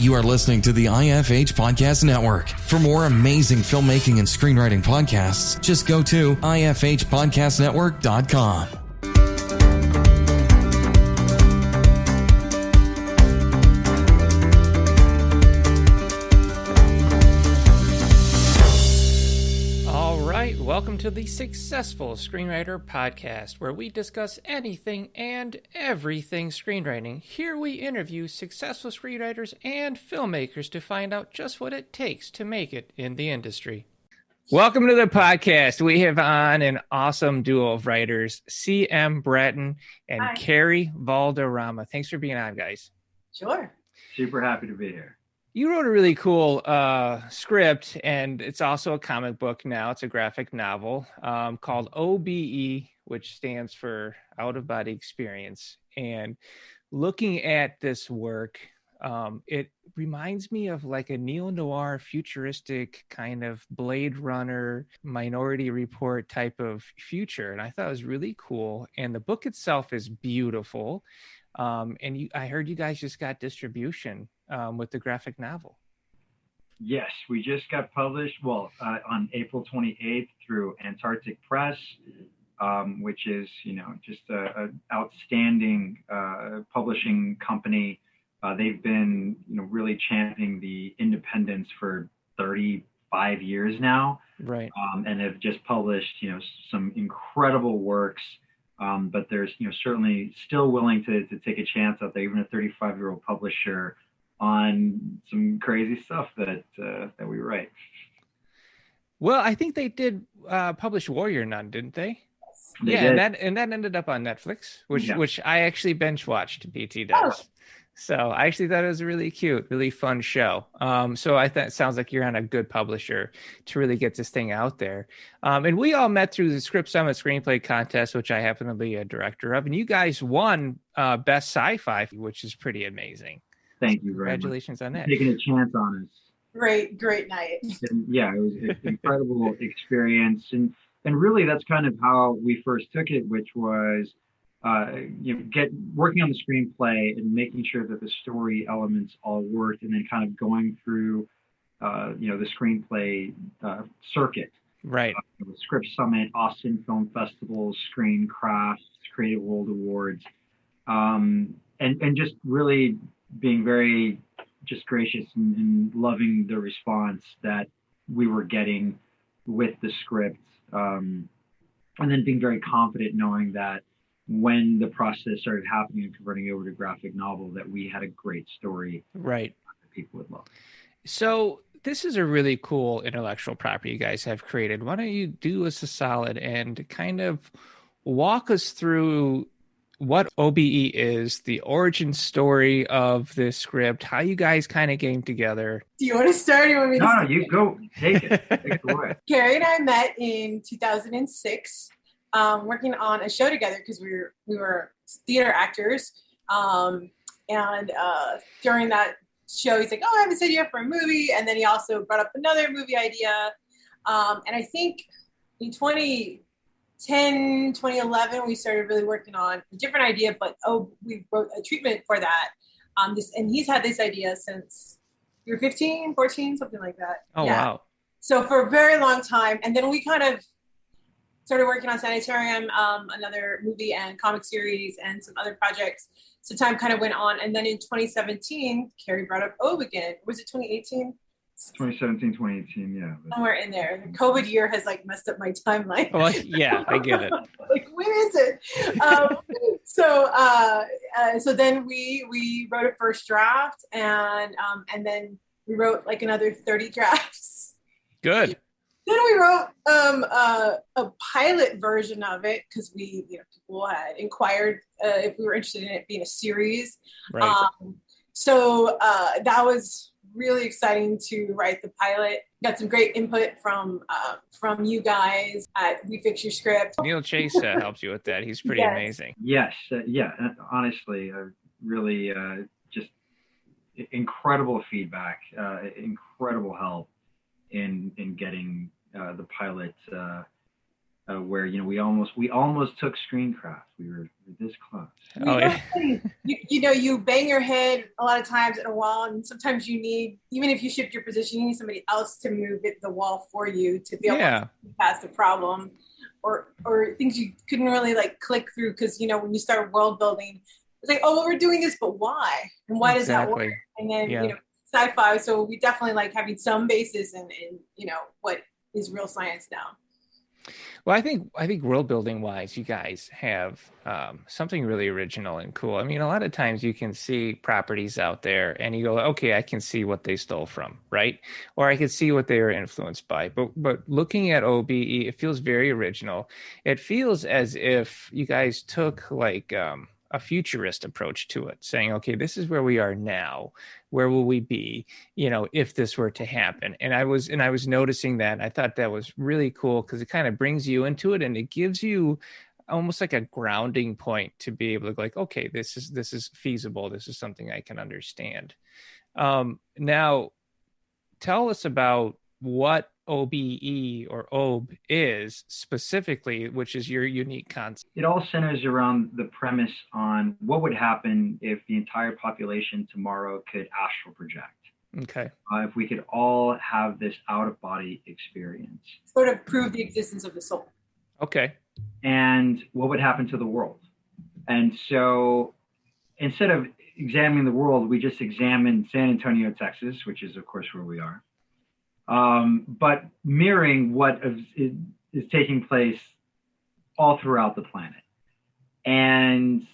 You are listening to the IFH Podcast Network. For more amazing filmmaking and screenwriting podcasts, just go to ifhpodcastnetwork.com. Welcome to the Successful Screenwriter Podcast, where we discuss anything and everything screenwriting. Here we interview successful screenwriters and filmmakers to find out just what it takes to make it in the industry. Welcome to the podcast. We have on an awesome duo of writers, CM Bratton and Hi. Kerry Valderrama. Thanks for being on, guys. Sure. Super happy to be here. You wrote a really cool script, and it's also a comic book now. It's a graphic novel called O.B.E, which stands for Out of Body Experience. And looking at this work, it reminds me of like a neo-noir, futuristic kind of Blade Runner, Minority Report type of future. And I thought it was really cool. And the book itself is beautiful. I heard you guys just got distribution with the graphic novel. Yes, we just got published, on April 28th through Antarctic Press, which is, just an outstanding publishing company. They've been, really championing the independence for 35 years now. Right. And have just published, some incredible works. But there's, certainly still willing to take a chance out there, even a 35-year-old publisher, on some crazy stuff that we write. Well, I think they did publish Warrior Nun, didn't they? They did. Did. and that ended up on Netflix, which Yeah. which I actually binge watched. BT does. Oh. So I actually thought it was a really cute, really fun show. So I thought it sounds like you're on a good publisher to really get this thing out there. And we all met through the Script Summit Screenplay Contest, which I happen to be a director of. And you guys won Best Sci-Fi, which is pretty amazing. Thank you very Congratulations on that. much. Taking a chance on us. Great night. And yeah, it was an incredible experience. And really that's kind of how we first took it, which was working on the screenplay and making sure that the story elements all worked, and then kind of going through the screenplay circuit. Right. The Script Summit, Austin Film Festival, Screen Crafts, Creative World Awards, and just really being very just gracious and loving the response that we were getting with the script, and then being very confident knowing that when the process started happening and converting over to graphic novel, that we had a great story, right, that people would love. So this is a really cool intellectual property you guys have created. Why don't you do us a solid and kind of walk us through what O.B.E is, the origin story of this script, how you guys kind of came together. Do you want to start? Or you want me to No, start? you go. Take it. Take it away. Kerry and I met in 2006, working on a show together because we were theater actors. During that show, he's like, "Oh, I have this idea for a movie," and then he also brought up another movie idea. And I think in 2010, 2011, we started really working on a different idea, but we wrote a treatment for that. And he's had this idea since we were 15, 14, something like that. Oh, yeah. Wow. So for a very long time. And then we kind of started working on Sanitarium, another movie and comic series and some other projects. So time kind of went on. And then in 2017, Kerry brought up O.B.E again. Was it 2018? 2017, 2018, yeah. Somewhere in there. The COVID year has like messed up my timeline. Well, yeah, I get it. Like, where is it? So then we wrote a first draft, and then we wrote like another 30 drafts. Good. Then we wrote a pilot version of it because people had inquired if we were interested in it being a series. Right. So that was really exciting to write the pilot. Got some great input from you guys at We Fix Your Script. Neil Chase helps you with that. He's pretty Yes. amazing. Yes, honestly, really just incredible feedback, incredible help in getting the pilot where we almost took screencraft. We were this close. Oh, yeah. You bang your head a lot of times in a wall, and sometimes you need, even if you shift your position, you need somebody else to move the wall for you to be able to pass the problem, or things you couldn't really like click through because when you start world building, it's like, oh, well, we're doing this, but why? And why does that work? And then sci-fi. So we definitely like having some basis in what is real science now. Well, I think world building wise, you guys have something really original and cool. I mean, a lot of times you can see properties out there and you go, okay, I can see what they stole from, right? Or I can see what they were influenced by. But looking at O.B.E, it feels very original. It feels as if you guys took like a futurist approach to it, saying, okay, this is where we are now. Where will we be, if this were to happen? And I was noticing that. And I thought that was really cool because it kind of brings you into it and it gives you almost like a grounding point to be able to go like, okay, this is feasible. This is something I can understand. Now, tell us about what O.B.E or O.B.E is specifically, which is your unique concept. It all centers around the premise on what would happen if the entire population tomorrow could astral project. Okay. If we could all have this out-of-body experience. Sort of prove the existence of the soul. Okay. And what would happen to the world? And so instead of examining the world, we just examined San Antonio, Texas, which is, of course, where we are. But mirroring what is taking place all throughout the planet. And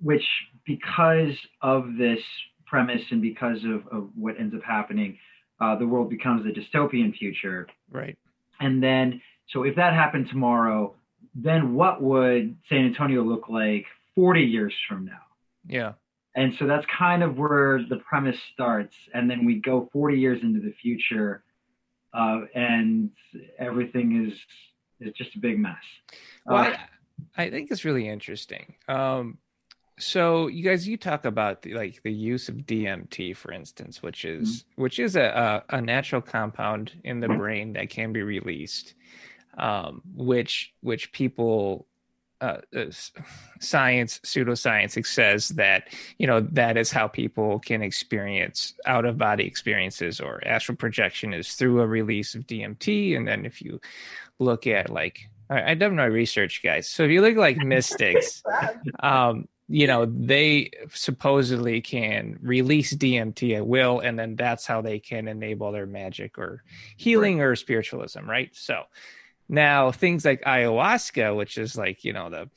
which, because of this premise and because of what ends up happening, the world becomes a dystopian future. Right. And then, so if that happened tomorrow, then what would San Antonio look like 40 years from now? Yeah. And so that's kind of where the premise starts. And then we go 40 years into the future, and everything is just a big mess. Well, I think it's really interesting. So you talk about the use of DMT, for instance, which is a natural compound in the brain that can be released, which people science, pseudoscience says that that is how people can experience out of body experiences, or astral projection is through a release of DMT. And then if you look at I've done my research, guys. So if you look like mystics, they supposedly can release DMT at will, and then that's how they can enable their magic or healing or spiritualism, right? So now things like ayahuasca, which is the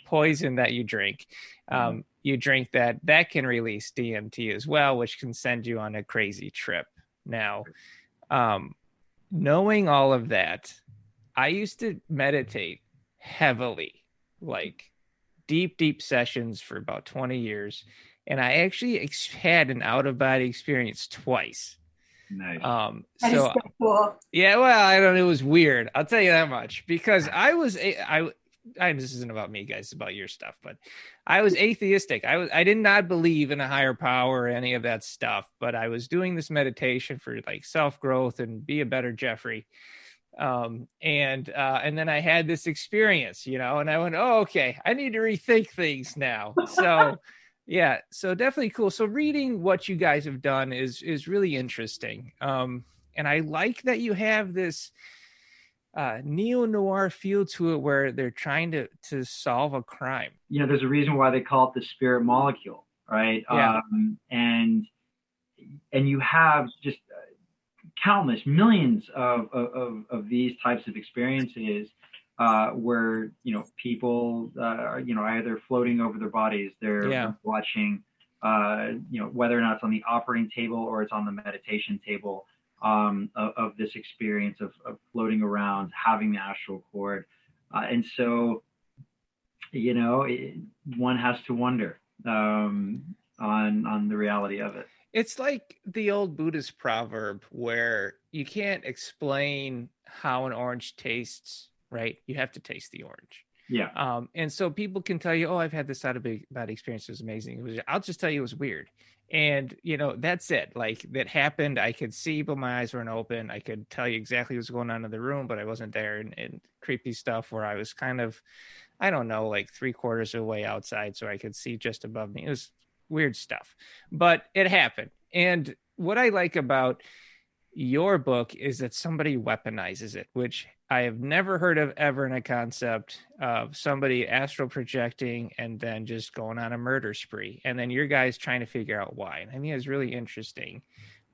poison that you drink, that can release DMT as well, which can send you on a crazy trip. Now, knowing all of that, I used to meditate heavily, like deep sessions for about 20 years. And I actually had an out-of-body experience twice. Nice. That is so cool. Yeah, well, I don't know. It was weird. I'll tell you that much, because this isn't about me, guys. It's about your stuff. But I was atheistic. I did not believe in a higher power or any of that stuff. But I was doing this meditation for self-growth and be a better Geoffrey. And then I had this experience, and I went, oh, okay, I need to rethink things now. So yeah, so definitely cool. So reading what you guys have done is really interesting. And I like that you have this neo-noir feel to it, where they're trying to solve a crime. There's a reason why they call it the spirit molecule, right? Yeah. And you have just countless millions of these types of experiences where people are either floating over their bodies, they're watching whether or not it's on the operating table or it's on the meditation table, of this experience of floating around, having the astral cord, and so one has to wonder on the reality of it. It's like the old Buddhist proverb where you can't explain how an orange tastes, right? You have to taste the orange. Yeah. And so people can tell you, oh, I've had this out-of-body experience. It was amazing. I'll just tell you it was weird. And, that's it. Like, that happened. I could see, but my eyes weren't open. I could tell you exactly what's going on in the room, but I wasn't there. And creepy stuff where I was kind of, I don't know, like 3/4 of the way outside so I could see just above me. It was weird stuff, but it happened. And what I like about your book is that somebody weaponizes it, which I have never heard of ever in a concept of somebody astral projecting and then just going on a murder spree. And then your guys trying to figure out why. And I think it's really interesting.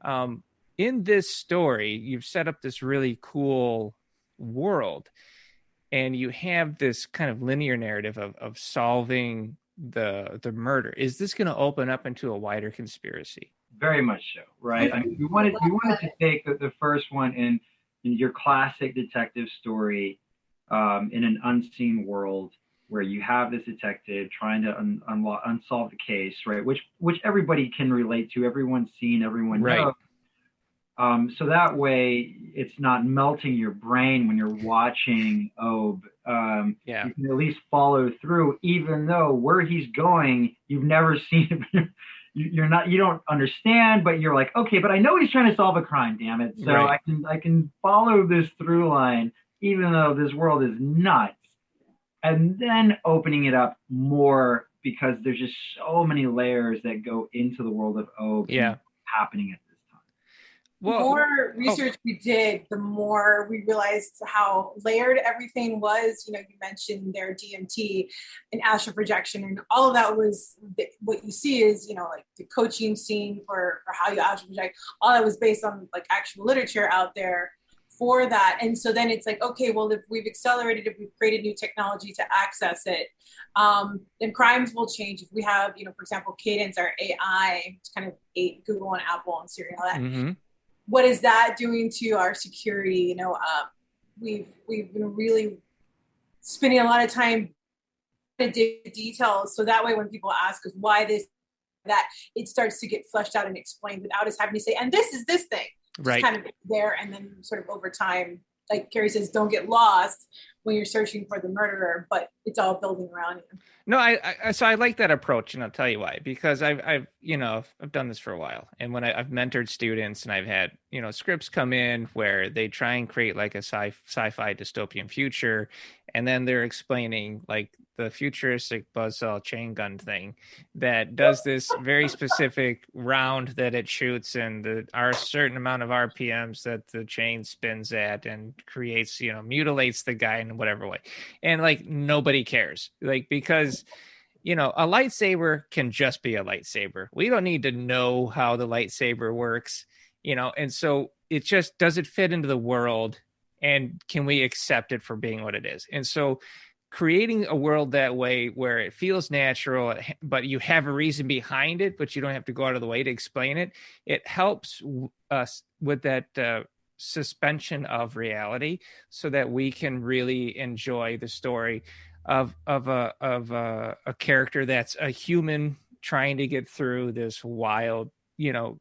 In this story, you've set up this really cool world, and you have this kind of linear narrative of solving the murder. Is this going to open up into a wider conspiracy? Very much so, right? I mean, we wanted to take the first one in your classic detective story, in an unseen world where you have this detective trying to unsolve the case, right? Which everybody can relate to, everyone's seen, everyone knows. So that way, it's not melting your brain when you're watching O.B.E. You can at least follow through, even though where he's going, you've never seen it. You don't understand, but you're like, okay, but I know he's trying to solve a crime, damn it. So I can follow this through line, even though this world is nuts. And then opening it up more, because there's just so many layers that go into the world of O.B.E. happening at this time. The more research we did, the more we realized how layered everything was. You mentioned their DMT and astral projection, and all of that was what you see is, like the coaching scene for how you astral project. All that was based on like actual literature out there for that. And so then it's like, okay, well, if we've accelerated, if we've created new technology to access it, then crimes will change. If we have, for example, Cadence, our AI, it's kind of ate Google and Apple and Siri and all that. Mm-hmm. What is that doing to our security? We've been really spending a lot of time to dig details, so that way when people ask us why this, that, it starts to get fleshed out and explained without us having to say, and this is this thing. Right. It's kind of there, and then sort of over time, like Kerry says, don't get lost when you're searching for the murderer, but it's all building around you. No, so I like that approach, and I'll tell you why. Because I've done this for a while, and when I've mentored students, and I've had scripts come in where they try and create like a sci-fi dystopian future, and then they're explaining like the futuristic buzzsaw chain gun thing that does this very specific round that it shoots, and there are a certain amount of RPMs that the chain spins at, and creates mutilates the guy in whatever way, and like nobody cares, like, because a lightsaber can just be a lightsaber. We don't need to know how the lightsaber works, and so it just, does it fit into the world, and can we accept it for being what it is? And so creating a world that way, where it feels natural, but you have a reason behind it, but you don't have to go out of the way to explain it. It helps us with that suspension of reality, so that we can really enjoy the story of a character that's a human trying to get through this wild,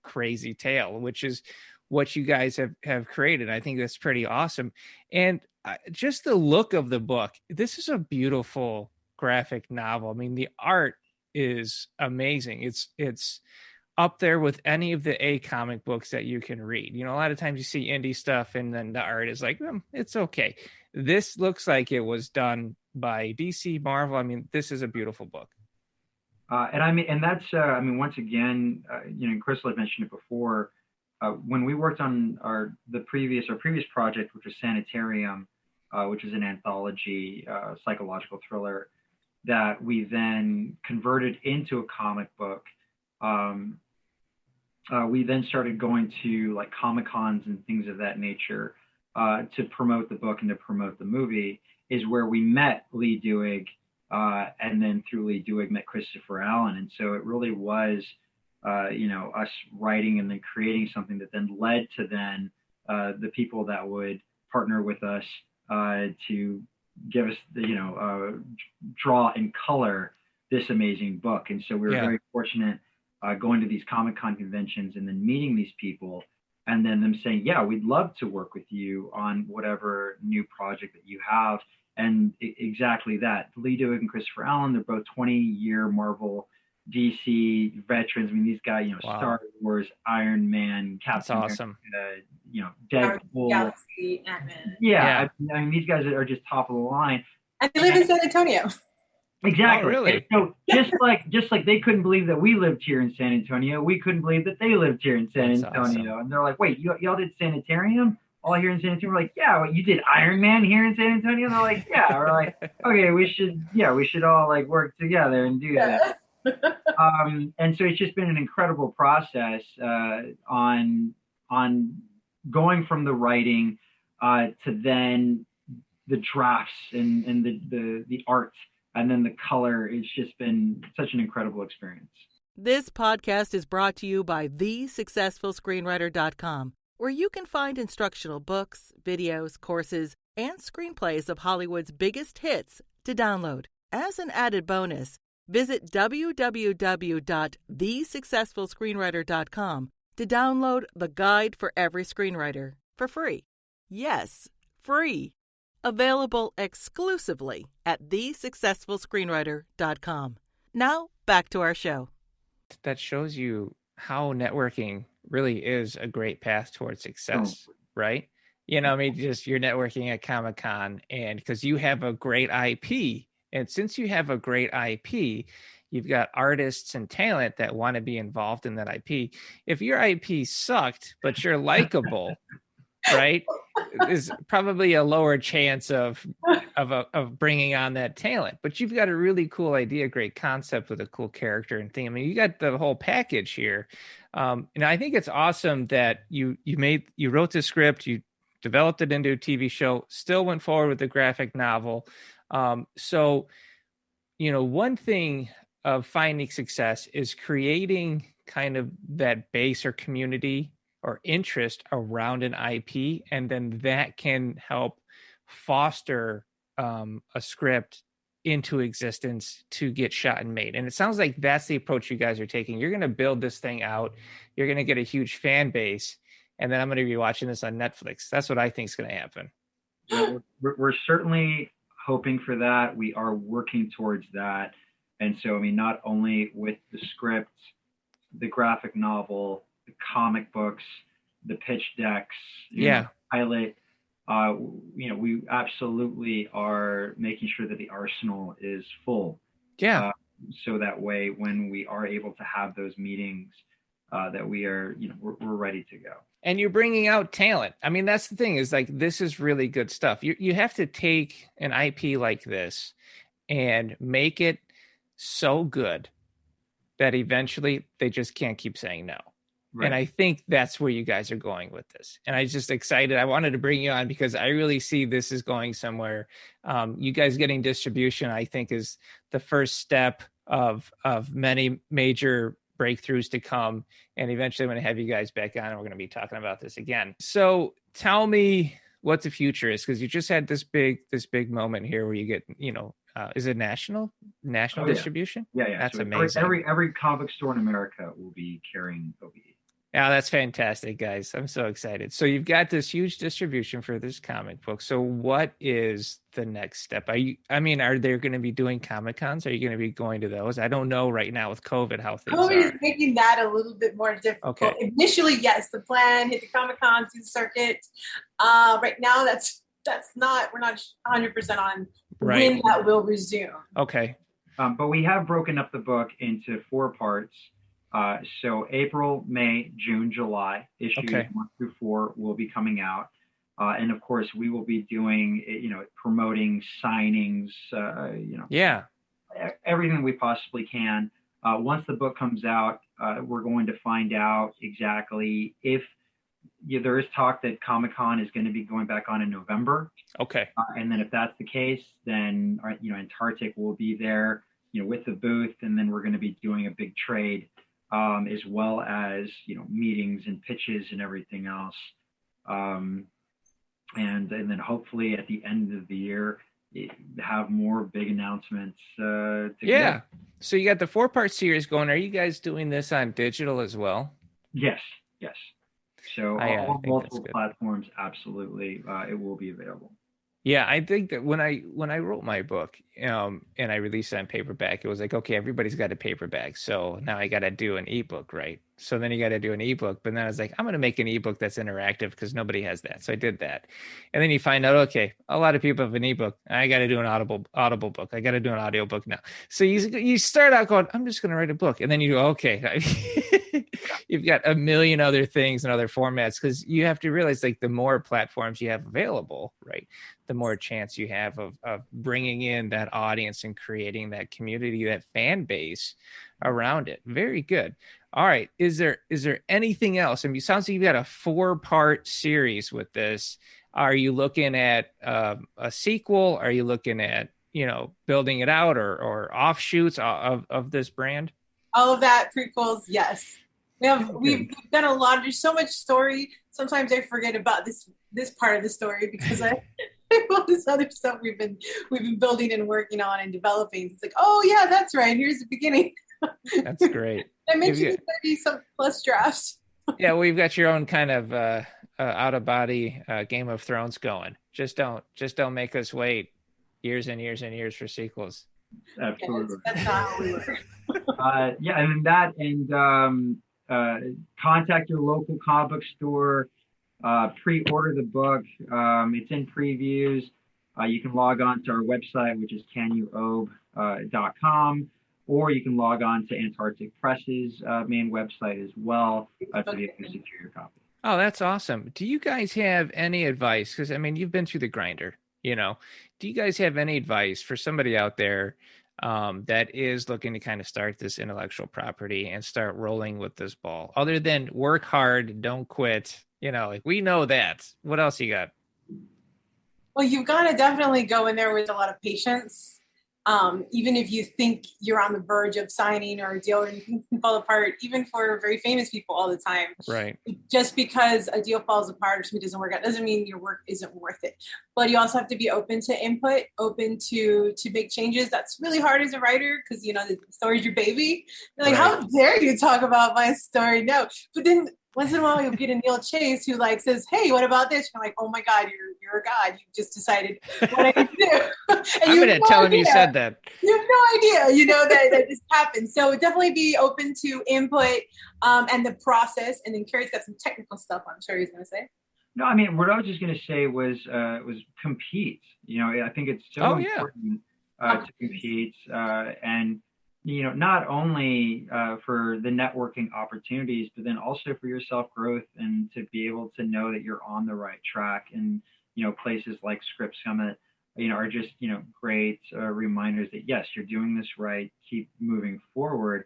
crazy tale, which is what you guys have created. I think that's pretty awesome. And just the look of the book, this is a beautiful graphic novel. I mean, the art is amazing. It's up there with any of the A comic books that you can read. A lot of times you see indie stuff and then the art is like, it's okay. This looks like it was done by DC, Marvel. I mean, this is a beautiful book. And that's, once again, Crystal had mentioned it before. When we worked on our previous project, which was Sanitarium, which is an anthology psychological thriller that we then converted into a comic book. We then started going to like Comic-Cons and things of that nature to promote the book and to promote the movie, is where we met Lee Duig, and then through Lee Duig met Christopher Allen. And so it really was, us writing and then creating something that then led to then the people that would partner with us to give us the, draw and color this amazing book. And so we were very fortunate going to these Comic-Con conventions and then meeting these people, and then them saying, yeah, we'd love to work with you on whatever new project that you have. And exactly that. Lee Duick and Christopher Allen, they're both 20-year Marvel, DC veterans. I mean, these guys, Wow. Star Wars, Iron Man, Captain awesome. America, Deadpool. Galaxy, Ant-Man. Yeah. I mean, these guys are just top of the line. And they live in San Antonio. Exactly. Oh, really? And so just like they couldn't believe that we lived here in San Antonio, we couldn't believe that they lived here in San Antonio. Awesome. And they're like, wait, y'all did Sanitarium all here in San Antonio? We're like, yeah. What, you did Iron Man here in San Antonio? And they're like, yeah. We're like, okay, we should all like work together and do that. And so it's just been an incredible process on going from the writing to then the drafts and the art and then the color. It's just been such an incredible experience. This podcast is brought to you by thesuccessfulscreenwriter.com, where you can find instructional books, videos, courses, and screenplays of Hollywood's biggest hits to download. As an added bonus, visit www.thesuccessfulscreenwriter.com to download the Guide for Every Screenwriter for free. Yes, free. Available exclusively at thesuccessfulscreenwriter.com. Now, back to our show. That shows you how networking really is a great path towards success, right? I mean, just you're networking at Comic-Con, and because you have a great IP, and since you have a great IP, you've got artists and talent that want to be involved in that IP. If your IP sucked, but you're likable, right, there's probably a lower chance of bringing on that talent. But you've got a really cool idea, great concept with a cool character and thing. I mean, you got the whole package here. And I think it's awesome that you wrote the script, you developed it into a TV show, still went forward with the graphic novel. So, one thing of finding success is creating kind of that base or community or interest around an IP, and then that can help foster a script into existence to get shot and made. And it sounds like that's the approach you guys are taking. You're going to build this thing out. You're going to get a huge fan base, and then I'm going to be watching this on Netflix. That's what I think is going to happen. We're certainly hoping for that. We are working towards that. And so, I mean, not only with the script, the graphic novel, the comic books, the pitch decks, pilot, we absolutely are making sure that the arsenal is full. Yeah. So that way, when we are able to have those meetings, that we are, we're ready to go. And you're bringing out talent. I mean, that's the thing, is like, this is really good stuff. You have to take an IP like this and make it so good that eventually they just can't keep saying no. Right. And I think that's where you guys are going with this. And I'm just excited. I wanted to bring you on because I really see this is going somewhere. You guys getting distribution, I think, is the first step of many major breakthroughs to come. And eventually I'm going to have you guys back on and we're going to be talking about this again. So tell me what the future is, because you just had this big moment here where you get, is it national distribution? Yeah. That's so amazing. Every comic store in America will be carrying O.B.E. Yeah, that's fantastic, guys. I'm so excited. So you've got this huge distribution for this comic book. So what is the next step? Are they going to be doing Comic-Cons? Are you going to be going to those? I don't know right now with COVID how things COVID are. is making that a little bit more difficult. Okay. Initially, yes, the plan, hit the Comic-Con, do the circuit. Right now, we're not 100% on when that will resume. Okay. But we have broken up the book into 4 parts. So April, May, June, July, issues 1 through 4 will be coming out. And of course, we will be doing, promoting signings, everything we possibly can. Once the book comes out, we're going to find out exactly if there is talk that Comic-Con is going to be going back on in November. Okay. And then if that's the case, then, Antarctic will be there, with the booth. And then we're going to be doing a big trade. As well as, meetings and pitches and everything else. And then hopefully at the end of the year, have more big announcements. Yeah. So you got the 4-part series going. Are you guys doing this on digital as well? Yes. So all multiple platforms, absolutely. It will be available. Yeah, I think that when I wrote my book, and I released it on paperback, it was like, okay, everybody's got a paperback, so now I got to do an ebook, right? So then you got to do an ebook, but then I was like, I'm going to make an ebook that's interactive because nobody has that, so I did that, and then you find out, okay, a lot of people have an ebook. I got to do an audible book. I got to do an audio book now. So you start out going, I'm just going to write a book, and then you go, okay, you've got a million other things and other formats because you have to realize like the more platforms you have available, right? The more chance you have of bringing in that audience and creating that community, that fan base around it. Very good. All right. Is there anything else? I mean, it sounds like you've got a 4-part series with this. Are you looking at a sequel? Are you looking at, building it out or offshoots of this brand? All of that, prequels, yes. We've done a lot. There's so much story. Sometimes I forget about this part of the story because all this other stuff we've been building and working on and developing. It's like, oh yeah, that's right. Here's the beginning. That's great. I mentioned 30 plus drafts. Yeah, we've got your own kind of out of body Game of Thrones going. Just don't make us wait years and years and years for sequels. Absolutely. Yeah, that's not how we work. Contact your local comic book store. Pre-order the book. It's in previews. You can log on to our website, which is canyouobe.com, or you can log on to Antarctic Press's main website as well to be able to secure your copy. Oh, that's awesome. Do you guys have any advice? Because, I mean, you've been through the grinder, Do you guys have any advice for somebody out there that is looking to kind of start this intellectual property and start rolling with this ball? Other than work hard, don't quit. Like we know that. What else you got? Well, you've got to definitely go in there with a lot of patience. Even if you think you're on the verge of signing or a deal or anything can fall apart, even for very famous people all the time. Right. Just because a deal falls apart or something doesn't work out doesn't mean your work isn't worth it. But you also have to be open to input, open to big changes. That's really hard as a writer because, the story's your baby. You're like, right. How dare you talk about my story? No. But then once in a while you'll get a Neil Chase who says, hey, what about this? You're like, oh my God, you're a God. You just decided what I need to do. I'm going to tell him you said that. You have no idea, that just happened. So definitely be open to input and the process. And then Kerry's got some technical stuff I'm sure he's going to say. No, I mean, what I was just going to say was compete. I think it's so important to compete and not only for the networking opportunities, but then also for your self-growth and to be able to know that you're on the right track. And, places like Script Summit, are just, great reminders that, yes, you're doing this right, keep moving forward.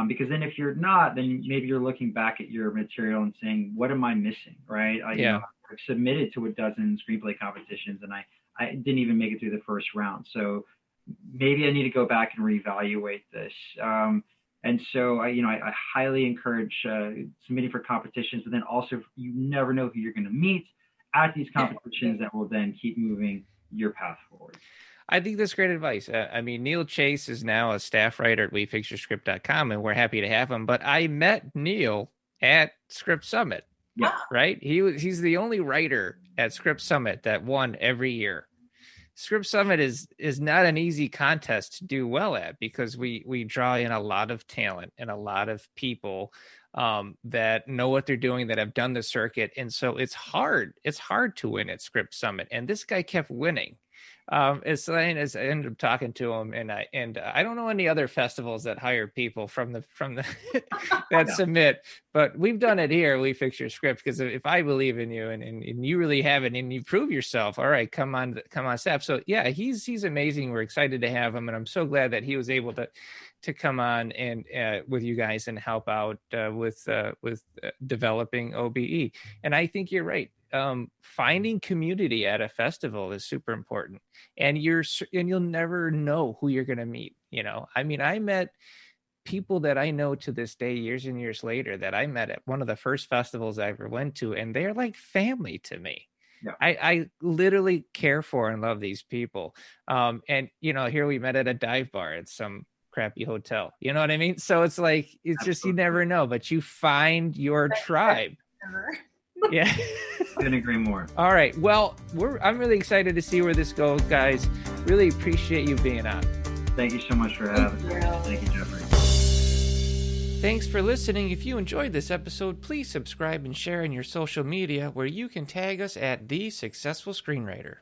Because then if you're not, then maybe you're looking back at your material and saying, what am I missing, right? I've submitted to a dozen screenplay competitions and I didn't even make it through the first round. So maybe I need to go back and reevaluate this. And so I highly encourage submitting for competitions, but then also you never know who you're going to meet at these competitions that will then keep moving your path forward. I think that's great advice. I mean, Neil Chase is now a staff writer at WeFixYourScript.com, and we're happy to have him. But I met Neil at Script Summit. Yeah. Right? He's the only writer at Script Summit that won every year. Script Summit is not an easy contest to do well at because we draw in a lot of talent and a lot of people that know what they're doing, that have done the circuit. And so it's hard to win at Script Summit. And this guy kept winning. As I ended up talking to him, and I don't know any other festivals that hire people from the that submit, but we've done it here. We Fix Your Script, because if I believe in you and you really have it and you prove yourself, all right, come on staff. So yeah, he's amazing. We're excited to have him, and I'm so glad that he was able to come on and with you guys and help out with developing O.B.E. And I think you're right. Finding community at a festival is super important, and you'll never know who you're going to meet. I mean, I met people that I know to this day, years and years later, that I met at one of the first festivals I ever went to, and they're like family to me. Yeah. I literally care for and love these people. And here we met at a dive bar at some crappy hotel. You know what I mean? So it's like, it's Absolutely. Just, you never know, but you find your tribe. Yeah. Couldn't agree more. All right. Well, I'm really excited to see where this goes, guys. Really appreciate you being on. Thank you so much for having me. Thank you, Geoffrey. Thanks for listening. If you enjoyed this episode, please subscribe and share in your social media where you can tag us at The Successful Screenwriter.